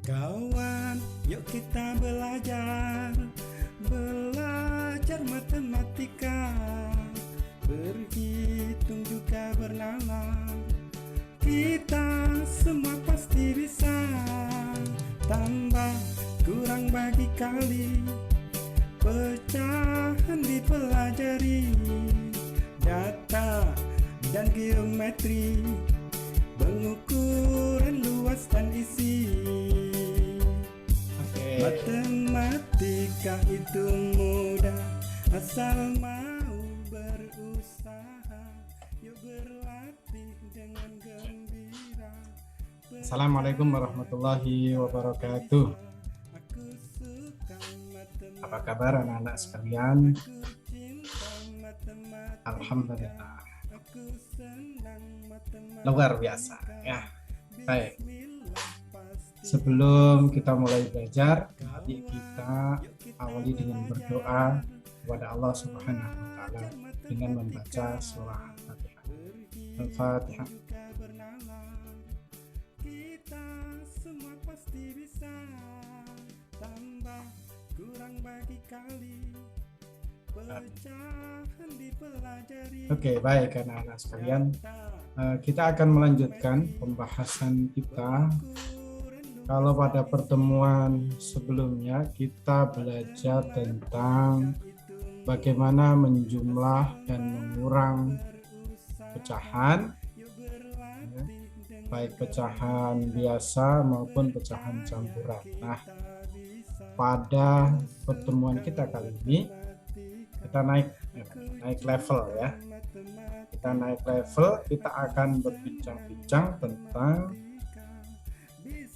Kawan, yuk kita belajar matematika, berhitung juga bernalar. Kita semua pasti bisa. Tambah, kurang, bagi, kali, pecahan dipelajari. Data dan geometri, pengukuran luas dan isi. Matematika itu mudah, asal mau berusaha. Yuk berlatih dengan gembira. Assalamualaikum warahmatullahi wabarakatuh. Apa kabar anak-anak sekalian? Alhamdulillah. Luar biasa ya. Baik. Sebelum kita mulai belajar, mari kita awali dengan berdoa kepada Allah Subhanahu wa taala dengan membaca surah Al-Fatihah. Al-Fatihah. Kita semua pasti bisa. Tambah, kurang, bagi, kali, pecahan dipelajari. Oke, baik anak-anak sekalian. Kita akan melanjutkan pembahasan kita. Kalau pada pertemuan sebelumnya kita belajar tentang bagaimana menjumlah dan mengurang pecahan, ya, baik pecahan biasa maupun pecahan campuran. Nah, pada pertemuan kita kali ini kita naik level ya. Kita naik level, kita akan berbincang-bincang tentang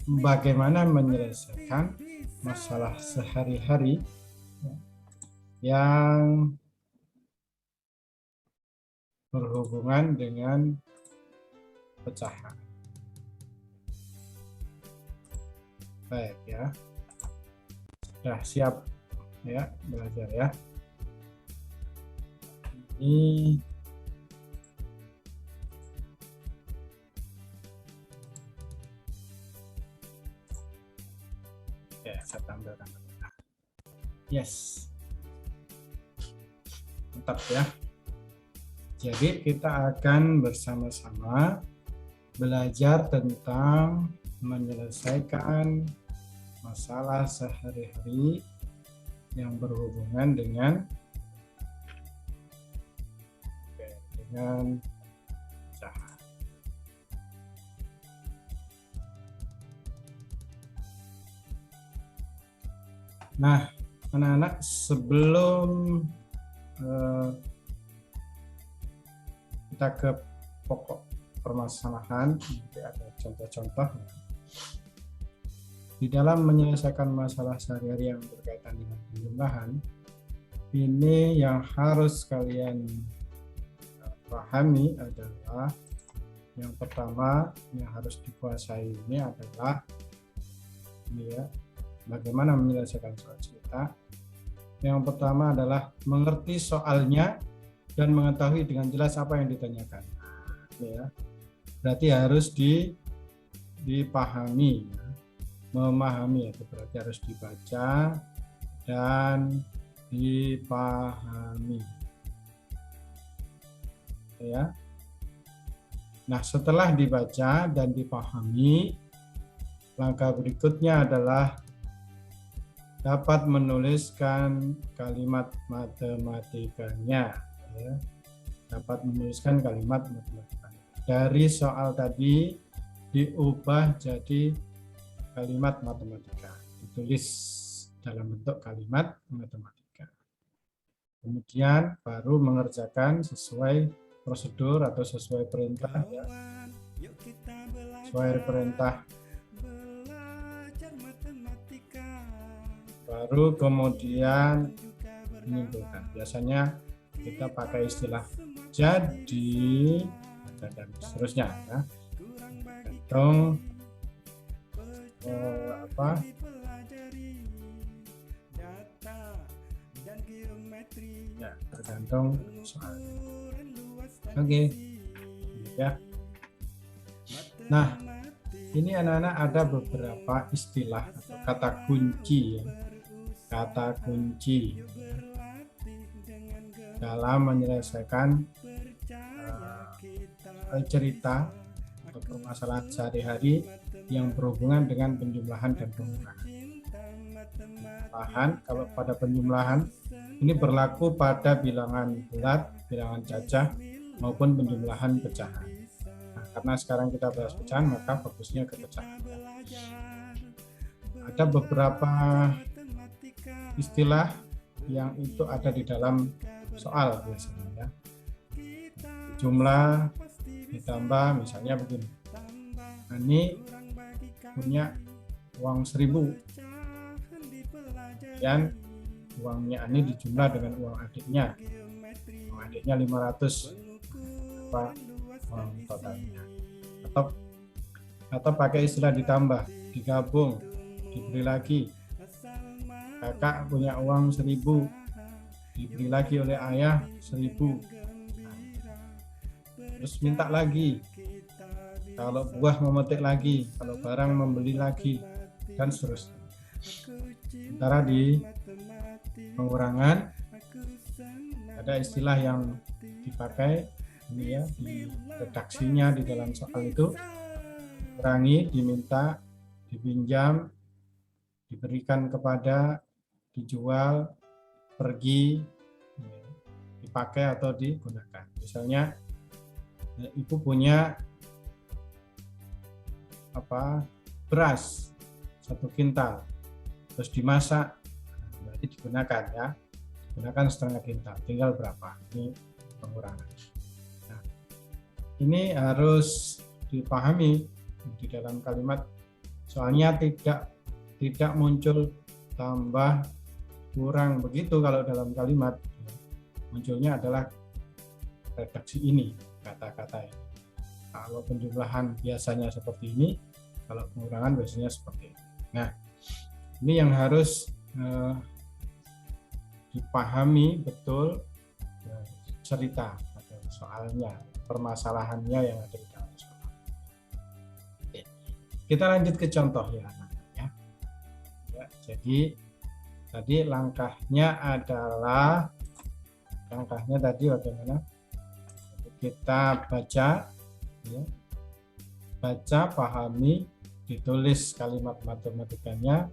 bagaimana menyelesaikan masalah sehari-hari yang berhubungan dengan pecahan. Baik ya. Sudah siap ya belajar ya. Ini ya, saya tampilkan. Yes. Mantap ya. Jadi kita akan bersama-sama belajar tentang menyelesaikan masalah sehari-hari yang berhubungan dengan pecahan. Nah, anak-anak, sebelum kita ke pokok permasalahan, nanti ada contoh-contoh. Di dalam menyelesaikan masalah sehari-hari yang berkaitan dengan penjumlahan, ini yang harus kalian pahami adalah yang pertama yang harus dikuasai ini adalah ini ya. Bagaimana menyelesaikan soal kita? Yang pertama adalah mengerti soalnya dan mengetahui dengan jelas apa yang ditanyakan. Ya, berarti harus dipahami, ya. Memahami itu berarti harus dibaca dan dipahami. Ya. Nah, setelah dibaca dan dipahami, langkah berikutnya adalah dapat menuliskan kalimat matematikanya, ya. Dapat menuliskan kalimat matematikanya. Dari soal tadi diubah jadi kalimat matematika, ditulis dalam bentuk kalimat matematika. Kemudian baru mengerjakan sesuai prosedur atau sesuai perintah, ya. Sesuai perintah. Baru kemudian menyimpulkan. Biasanya kita pakai istilah jadi dan seterusnya ya. Tergantung ya, tergantung soal. Oke. Ya. Nah, ini anak-anak ada beberapa istilah atau kata kunci ya. Kata kunci dalam menyelesaikan cerita atau permasalahan sehari-hari yang berhubungan dengan penjumlahan dan pengurangan. Kalau pada penjumlahan ini berlaku pada bilangan bulat, bilangan cacah maupun penjumlahan pecahan. Nah, karena sekarang kita bahas pecahan, maka fokusnya ke pecahan. Ada beberapa istilah yang itu ada di dalam soal biasanya ya. Jumlah ditambah misalnya begini. Nah, ini punya uang 1000 dan uangnya ini dijumlah dengan uang adiknya. Uang adiknya 500 apa uang totalnya. Atau pakai istilah ditambah, digabung, diberi lagi. Kakak punya uang 1000 diberi lagi oleh ayah 1000. Terus minta lagi, kalau buah memetik lagi, kalau barang membeli lagi, dan seterusnya. Sementara di pengurangan ada istilah yang dipakai ini ya, di redaksinya di dalam soal itu: kurangi, diminta, dipinjam, diberikan kepada, dijual, pergi, dipakai atau digunakan. Misalnya ibu punya beras 1 kintal, terus dimasak, berarti digunakan ya, digunakan setengah kintal, tinggal berapa, ini pengurangan. Nah, ini harus dipahami di dalam kalimat, soalnya tidak muncul tambah kurang begitu. Kalau dalam kalimat munculnya adalah redaksi ini, kata-kata ini. Kalau penjumlahan biasanya seperti ini, kalau pengurangan biasanya seperti ini. Nah, ini yang harus dipahami betul cerita atau soalnya, permasalahannya yang ada di dalam soal. Oke. Kita lanjut ke contoh ya, anak-anak ya. Jadi tadi langkahnya tadi bagaimana? Kita baca ya. Baca, pahami, ditulis kalimat matematikanya,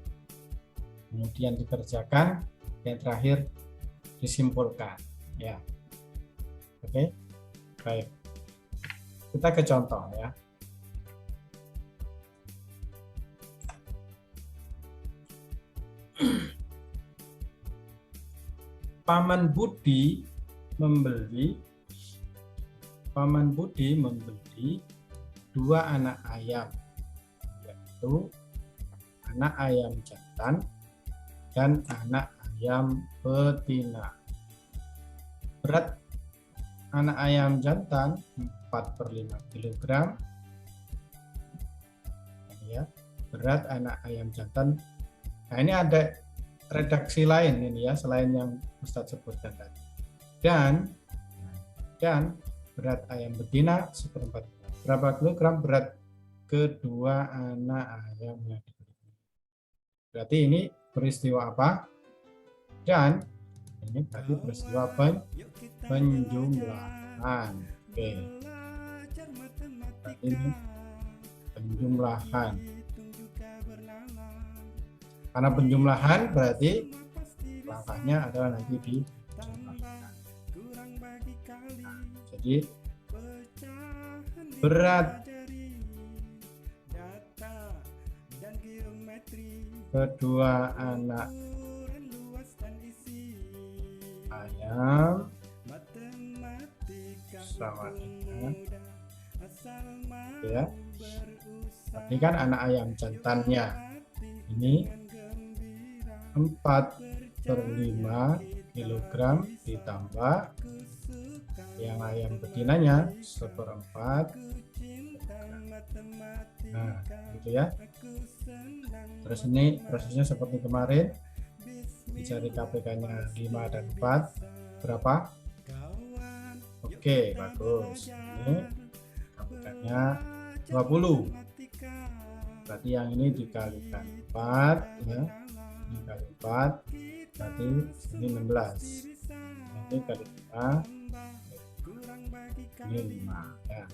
kemudian dikerjakan, yang terakhir disimpulkan ya. Oke. Baik. Kita ke contoh ya. Paman Budi membeli 2 anak ayam, yaitu anak ayam jantan dan anak ayam betina. Berat anak ayam jantan 4/5 kg. Ya, berat anak ayam jantan. Nah, ini ada redaksi lain ini ya, selain yang Ustadz sebutkan tadi. Dan berat ayam betina 1/4. Berapa kilogram berat kedua anak ayam yang dibeli? Berarti ini peristiwa apa? Dan ini berarti peristiwa penjumlahan. Oke. Berarti ini penjumlahan. Karena penjumlahan berarti langkahnya adalah nanti dijumlahkan. Nah, jadi berat kedua anak ayam ya, tapi kan anak ayam jantannya ini 4/5 kg ditambah yang ayam betinanya 1/4. Nah, gitu ya. Terus ini prosesnya seperti kemarin, dicari KPK-nya 5 dan 4 berapa? Oke, bagus. Ini KPK-nya 20. berarti yang ini dikalikan 4 ya, dikali 4 berarti ini 16, ini kali 5 ini 5 ya.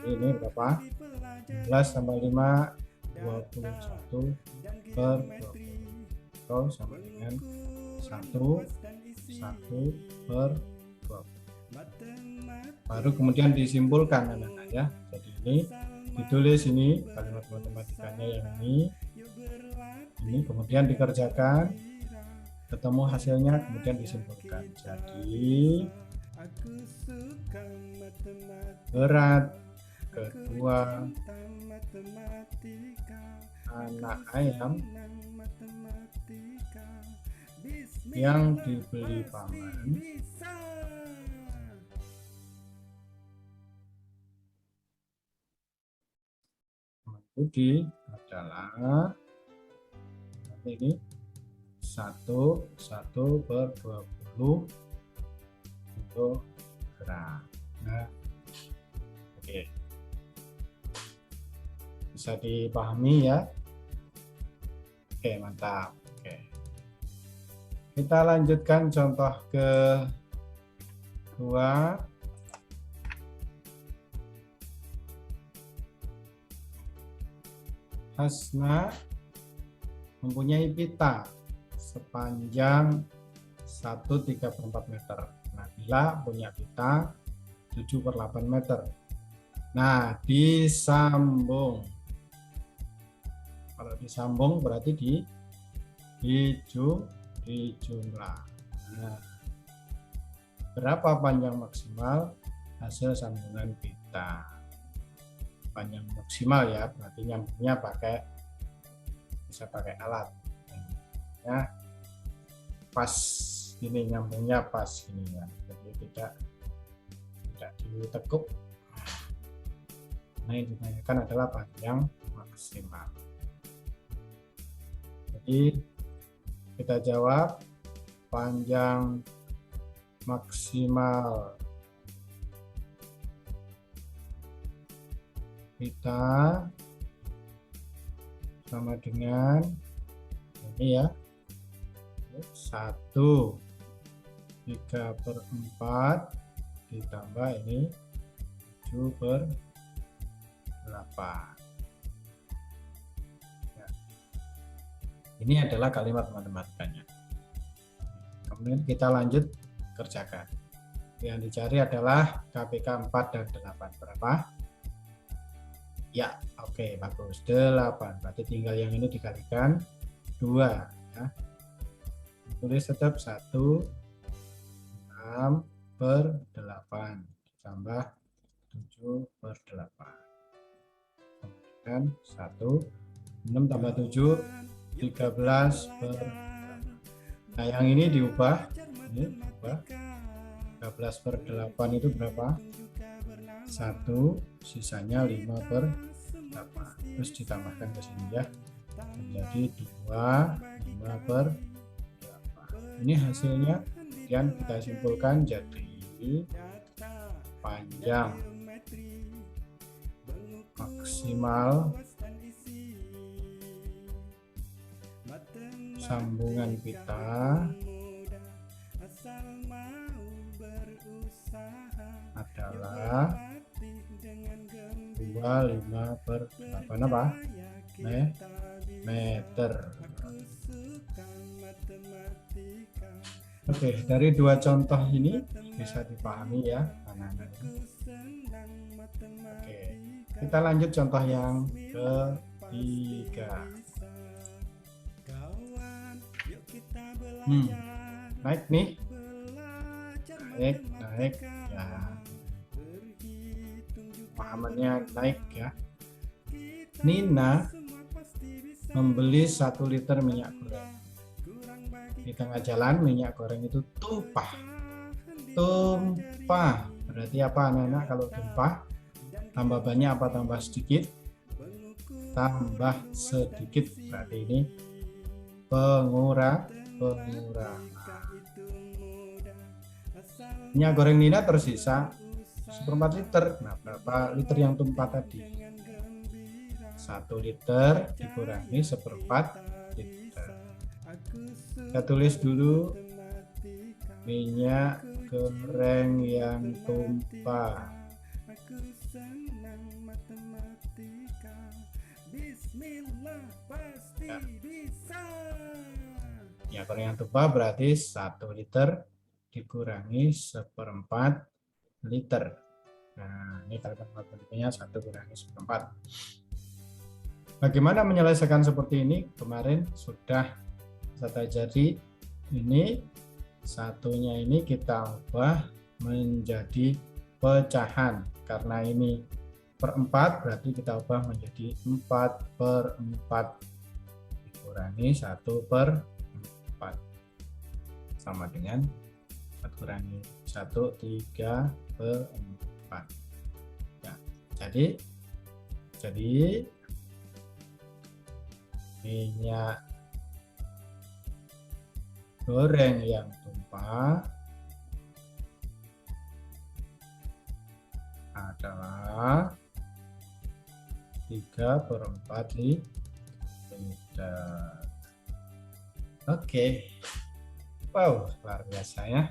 Ini berapa? 16 tambah 5 21 per 20 atau sama dengan 1 per 20. Baru kemudian disimpulkan anak-anak ya. Jadi ini ditulis ini kalimat matematikanya yang ini kemudian dikerjakan, ketemu hasilnya, kemudian disimpulkan. Jadi berat kedua anak ayam yang dibeli paman Budi adalah ini 1 per 20 kilogram. Nah, oke. Bisa dipahami ya. Oke, mantap. Oke. Kita lanjutkan contoh kedua. Hasna mempunyai pita sepanjang 1,34 meter. Nabila punya pita 7/8 meter. Nah, disambung. Kalau disambung berarti dijumlah. Nah, berapa panjang maksimal hasil sambungan pita? Panjang maksimal ya, berarti nyambungnya bisa pakai alat. Ya, pas ini nyambungnya pas ini ya, jadi tidak ditekuk. Nah, yang ditanyakan adalah panjang maksimal. Jadi kita jawab panjang maksimal pita sama dengan ini ya, 1/3/4 ditambah ini 7/8. Ya. Ini adalah kalimat matematikanya. Kemudian kita lanjut kerjakan. Yang dicari adalah KPK 4 dan 8 berapa? Ya, oke, bagus. 8. Berarti tinggal yang ini dikalikan 2 ya. Tulis tetap 1/6/8 ditambah 7/8. Kemudian 6 tambah 7 13/8. Nah, yang ini diubah. Ini diubah. 13/8 itu berapa? 1, sisanya 5/8. Terus ditambahkan ke sini ya. Menjadi 2, 5/8. Ini hasilnya. Kemudian kita simpulkan jadi panjang maksimal sambungan pita adalah 25/8 apa? Meter. Oke, dari dua contoh ini bisa dipahami ya anak-anak. Oke, kita lanjut contoh yang ketiga. Naik nih, naik ya, pahamannya naik ya. Nina membeli 1 liter minyak goreng. Di tengah jalan minyak goreng itu tumpah. Berarti apa anak-anak kalau tumpah? Tambah banyak apa tambah sedikit? Tambah sedikit. Berarti ini pengurangan. Minyak goreng Nina tersisa 1/4 liter. Nah, berapa liter yang tumpah tadi? 1 liter dikurangi 1/4 liter. Kita tulis dulu minyak goreng yang tumpah. Aku senang matematika. Bismillah pasti bisa. Minyak goreng yang tumpah berarti 1 liter dikurangi 1/4 liter. Nah, ini kalimat matematikanya 1 kurangi 1/4. Bagaimana menyelesaikan seperti ini? Kemarin sudah saya ajari. Ini satunya ini kita ubah menjadi pecahan. Karena ini per 4 berarti kita ubah menjadi 4/4 dikurangi 1/4 sama dengan 4 kurangi 1 3/4. Ya, jadi minyak goreng yang tumpah adalah 3/4 liter. Oke. Wow, luar biasa ya.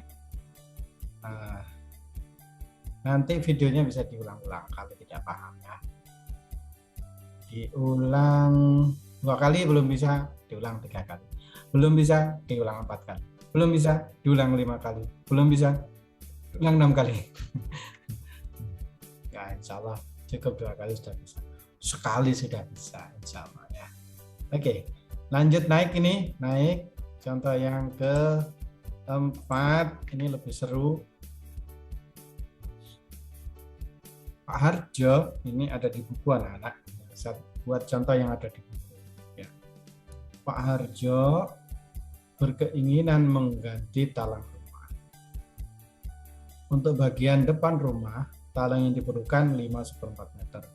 Nanti videonya bisa diulang-ulang kalau tidak paham ya. Diulang 2 kali belum bisa, diulang 3 kali. Belum bisa, diulang 4 kali. Belum bisa, diulang 5 kali. Belum bisa, diulang 6 kali. Ya, insya Allah cukup 2 kali sudah bisa. Sekali sudah bisa, insya Allah ya. Oke, lanjut naik ini. Naik contoh yang keempat. Ini lebih seru. Pak Harjo, ini ada di buku anak-anak. Saya buat contoh yang ada di buku. Ya. Pak Harjo berkeinginan mengganti talang rumah. Untuk bagian depan rumah, talang yang diperlukan 5/4 meter.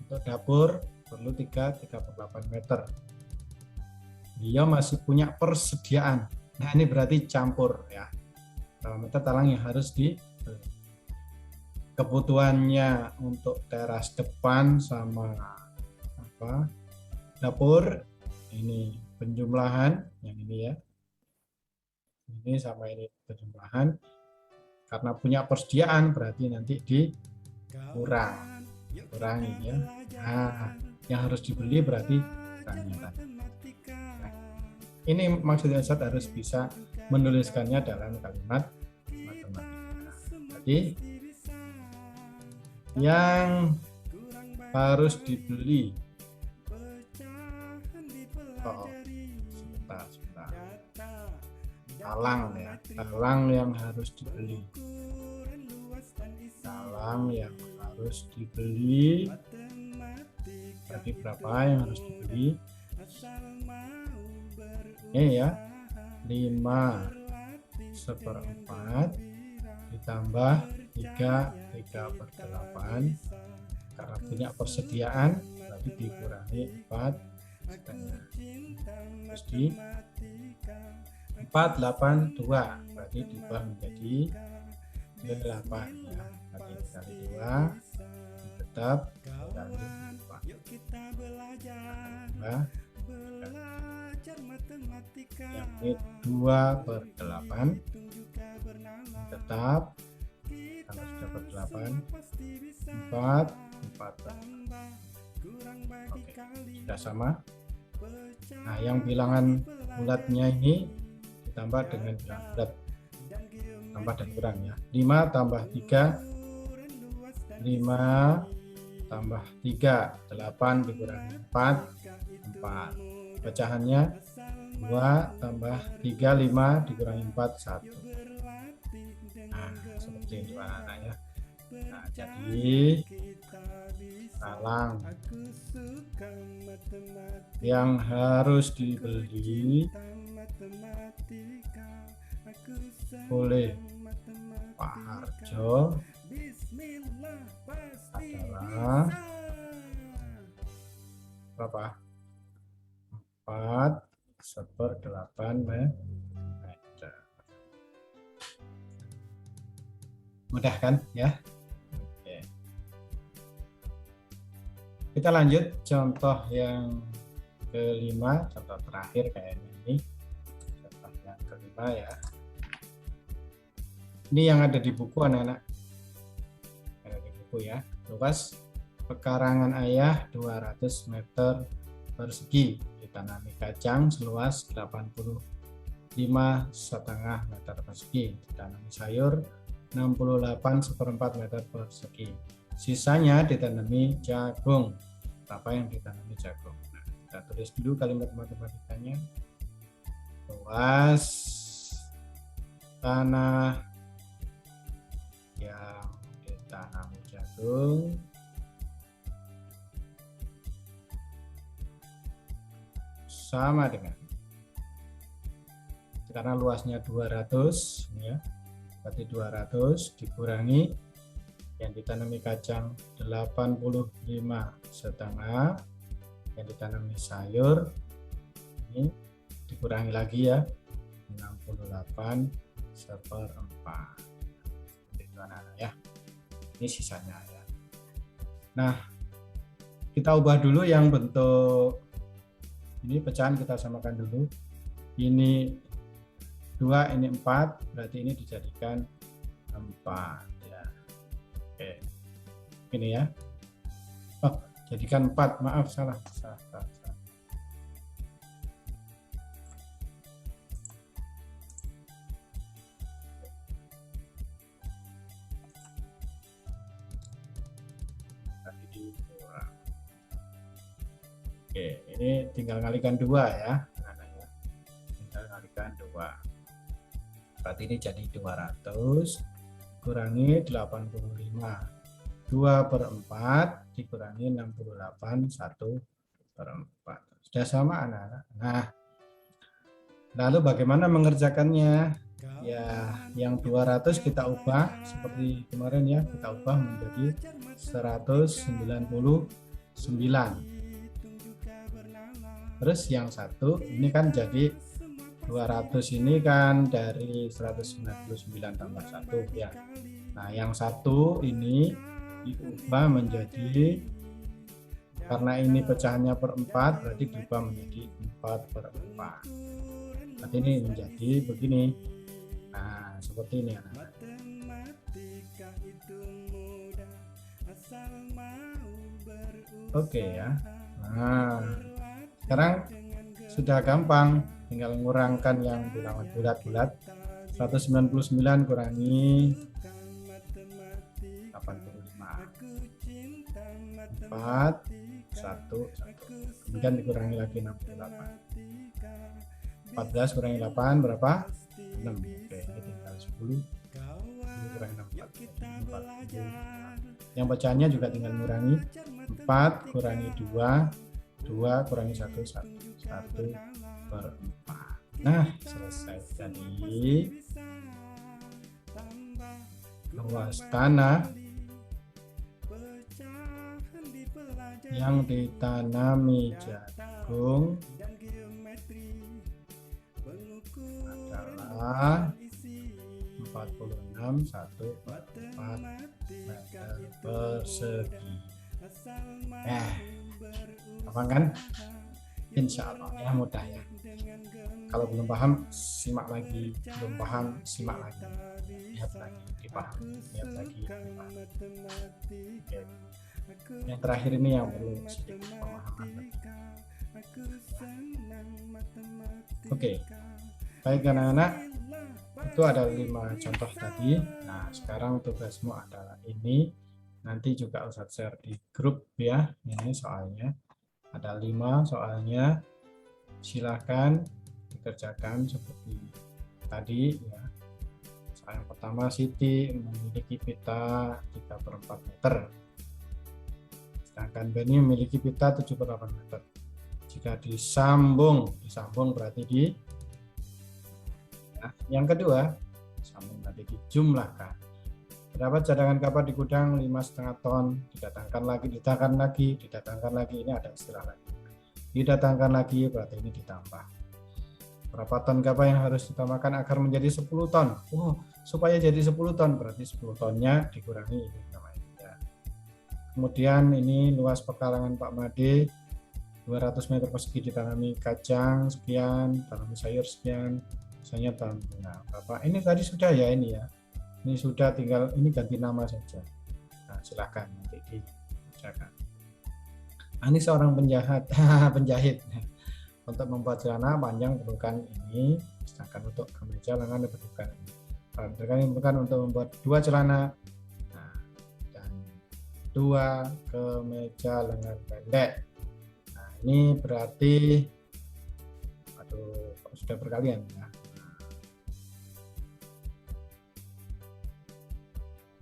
Untuk dapur perlu 3/8 meter. Dia masih punya persediaan. Nah, ini berarti campur ya. Meter talang yang harus dibeli. Kebutuhannya untuk teras depan sama dapur, ini penjumlahan yang ini ya. Ini sama ini penjumlahan. Karena punya persediaan berarti nanti kurangi ya. Nah, yang harus dibeli berarti kurangnya. Nah, ini maksudnya Ustaz harus bisa menuliskannya dalam kalimat matematika. Jadi yang harus dibeli. Sebentar. Talang ya, talang yang harus dibeli. Talang yang harus dibeli. Berarti berapa yang harus dibeli? Ini ya, 5/4 ditambah 3/8. Karena punya persediaan berarti dikurangi 4/2. Terus di 4/8/2 berarti diubah menjadi 8 ya. Berarti dikali 2 tetap dikali 4. Nah, yang ini 2/8 tetap kalau sudah ber-8 4. Oke, sudah sama. Nah, yang bilangan bulatnya ini ditambah dengan bilangan bulat, tambah dan kurang ya. 5 tambah 3 5 tambah 3 8 dikurangi 4 4. Pecahannya 2 tambah 3 5 dikurangi 4 1. Nah, seperti itu anak-anak ya. Nah, jadi talang yang harus dibeli oleh Pak Harjo adalah berapa? 4/8 meter. Mudah kan ya? Oke. Kita lanjut contoh yang kelima, contoh terakhir kayaknya ini. Contoh yang kelima ya. Ini yang ada di buku anak-anak. Ada di buku ya. Luas pekarangan ayah 200 meter persegi, ditanami kacang seluas 85,5 meter persegi, ditanami sayur 68,4 meter persegi. Sisanya ditanami jagung. Apa yang ditanami jagung? Nah, kita tulis dulu kalimat matematikanya. Luas tanah yang ditanami jagung sama dengan, karena luasnya 200 ya, berarti 200 dikurangi yang ditanami kacang 85,5, yang ditanami sayur ini dikurangi lagi ya 68,4. Ya, ini sisanya ya. Nah, kita ubah dulu yang bentuk ini pecahan, kita samakan dulu. Ini 2, ini 4, berarti ini dijadikan 4 ya. Oke. Ini ya. Oh, jadikan 4. Maaf, salah. Oke, ini tinggal ngalikan 2 ya. Tinggal ngalikan 2. Berarti ini jadi 200 kurangi 85. 2/4 dikurangi 68, 1/4. Sudah sama anak-anak. Nah, lalu bagaimana mengerjakannya? Ya, yang 200 kita ubah seperti kemarin ya, kita ubah menjadi 199. Terus yang satu ini kan jadi 200 ini kan dari 199 tambah 1 ya. Nah, yang satu ini diubah menjadi, karena ini pecahannya per 4 berarti diubah menjadi 4/4. Berarti ini menjadi begini. Nah, seperti ini anak. Oke ya. Nah, sekarang sudah gampang, tinggal ngurangkan yang bilangan bulat-bulat. 199 kurangi 85. 4, 1, 1. Kemudian dikurangi lagi 68. 14 kurangi 8 berapa? 6. Oke, ini tinggal 10. Ini kurangi 4. Yang pecahannya juga tinggal mengurangi 4 kurangi 2. 2 kurangi 1, 1/4. Nah, selesai. Jadi luas tanah yang ditanami jagung adalah 46,1/4 meter persegi. Apa kan? Insya Allah ya, mudah ya. Kalau belum paham simak lagi, belum paham simak lagi, lihat lagi, dipaham, lihat lagi, dipaham. Oke. Yang terakhir ini yang perlu sedikit pemahaman. Oke, baik anak-anak, itu ada 5 contoh tadi. Nah, sekarang tugasmu adalah ini. Nanti juga Ustadz share di grup ya. Ini soalnya ada 5 soalnya. Silakan dikerjakan seperti tadi ya. Soal yang pertama, Siti memiliki pita 3/4 meter. Sedangkan Benny memiliki pita 7/8 meter. Jika disambung berarti di ya. Yang kedua, sambung tadi dijumlahkan. Berapa cadangan kapas di gudang? 5,5 ton. Didatangkan lagi. Ini ada istilah lagi. Didatangkan lagi berarti ini ditambah. Berapa ton kapas yang harus ditambahkan agar menjadi 10 ton? Supaya jadi 10 ton berarti 10 tonnya dikurangi ini namanya. Ya. Kemudian ini luas pekarangan Pak Made 200 meter persegi, ditanami kacang sekian, tanami sayur sekian, misalnya tanam bunga. Bapak ini tadi sudah ya, ini ya. Ini sudah, tinggal ini ganti nama saja. Nah, silakan nanti dikerjakan. Ini seorang penjahit. Untuk membuat celana panjang perlukan ini, sedangkan untuk kemeja lengan diperlukan ini. Diperlukan untuk membuat 2 celana dan 2 kemeja lengan pendek. Nah, ini berarti sudah berkalian ya.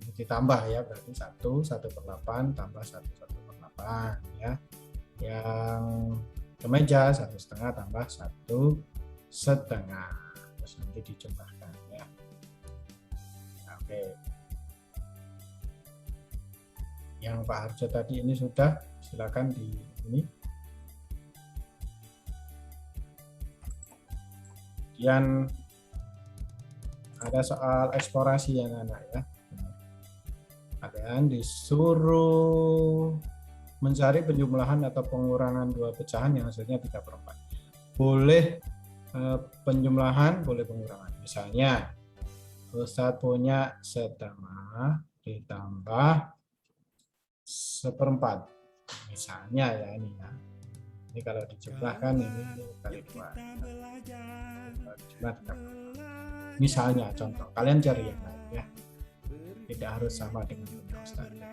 Ini ditambah ya, berarti 1/8 tambah 1/8 ya. Yang kemeja 1,5 tambah 1,5, terus nanti dijumlahkan ya. Oke, yang Pak Harjo tadi ini sudah, silakan di ini. Kemudian ada soal eksplorasi yang anak ya. Kalian disuruh mencari penjumlahan atau pengurangan 2 pecahan yang hasilnya 3/4. Boleh penjumlahan, boleh pengurangan. Misalnya Ustadz punya 1/2 ditambah 1/4. Misalnya ya, ini ya. Ini kalau dijumlahkan ini kali 2. Misalnya contoh, kalian cari yang lain ya. Tidak harus sama dengan Ustadz.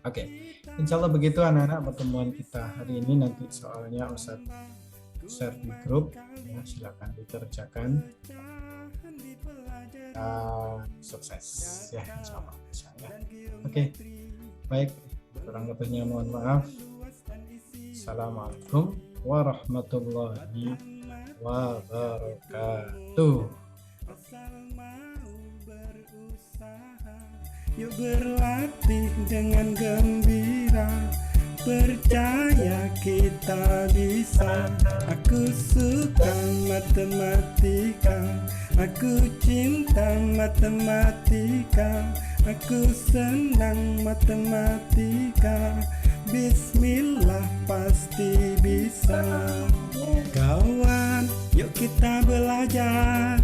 Oke, insya Allah begitu anak-anak pertemuan kita hari ini. Nanti soalnya Ustadz share di grup ya, silakan dikerjakan. Sukses ya, insya Allah bisa ya. Oke, baik, kurang lebihnya mohon maaf. Assalamualaikum warahmatullahi wabarakatuh. Yuk berlatih dengan gembira, percaya kita bisa. Aku suka matematika, aku cinta matematika, aku senang matematika. Bismillah pasti bisa. Kawan, yuk kita belajar